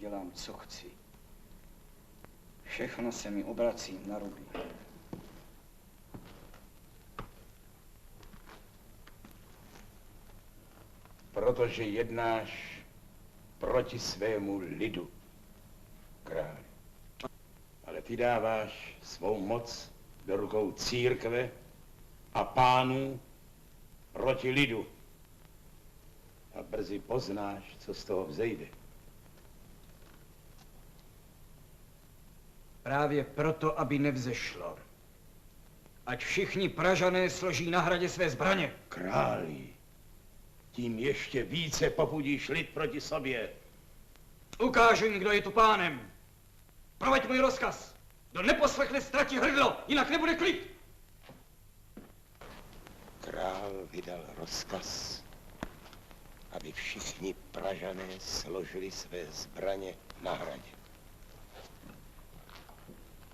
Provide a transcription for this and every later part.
dělám, co chci. Všechno se mi obrací na ruby. Protože jednáš proti svému lidu, králi. Ale ty dáváš svou moc do rukou církve a pánů proti lidu. A brzy poznáš, co z toho vzejde. Právě proto, aby nevzešlo. Ať všichni Pražané složí na hradě své zbraně. Králi, tím ještě více popudíš lid proti sobě. Ukážu jim, kdo je tu pánem. Proveď můj rozkaz. Kdo neposlechne, ztratí hrdlo, jinak nebude klid. Král vydal rozkaz, aby všichni Pražané složili své zbraně na hradě.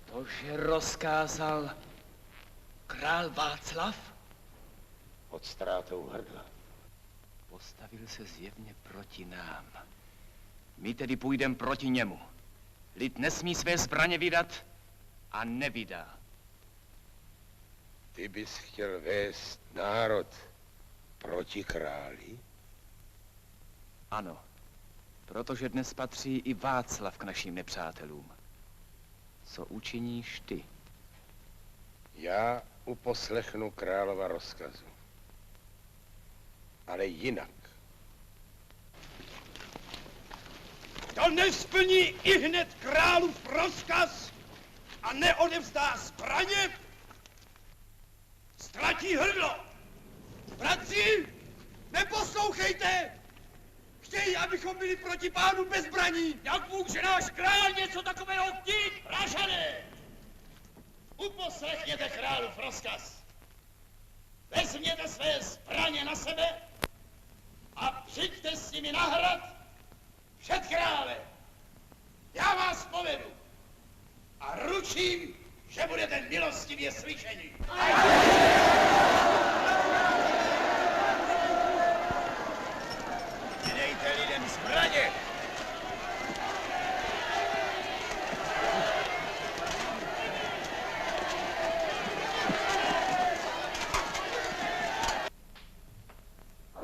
To, že rozkázal král Václav? Pod ztrátou hrdla. Postavil se zjevně proti nám. My tedy půjdeme proti němu. Lid nesmí své zbraně vydat a nevydá. Ty bys chtěl vést národ proti králi? Ano, protože dnes patří i Václav k našim nepřátelům. Co učiníš ty? Já uposlechnu králova rozkazu. Ale jinak. Kdo nesplní ihned králův rozkaz a neodevzdá zbraně, ztratí hrdlo. Bratři, neposlouchejte! Chtějí, abychom byli proti pánu bez zbraní. Jak může náš král něco takového chtít, Pražané? Uposlechněte králův rozkaz. Vezměte své zbraně na sebe a přijďte s nimi na hrad před krále. Já vás povedu a ručím, že budete milostivě slyšeni. Dejte lidem zbraně.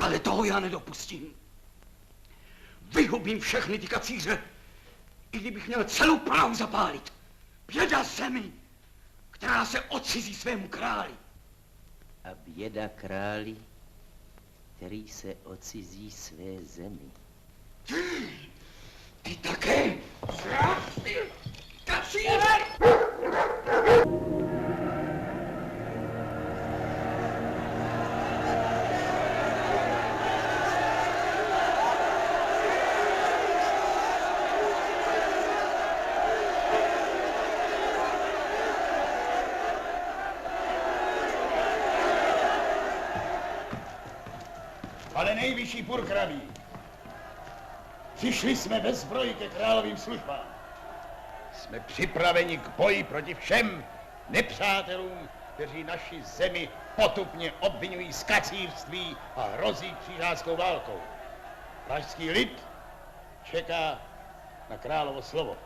Ale toho já nedopustím. Vyhubím všechny ty kacíře, i kdybych měl celou Prahu zapálit. Běda zemi, která se odcizí svému králi. A běda králi, který se odcizí své zemi. Ty také? Kacíře! Ale nejvyšší purkraví, přišli jsme bez zbroji ke královým službám. Jsme připraveni k boji proti všem nepřátelům, kteří naši zemi potupně obvinují z kacírství a hrozí křižáckou válkou. Pražský lid čeká na královo slovo.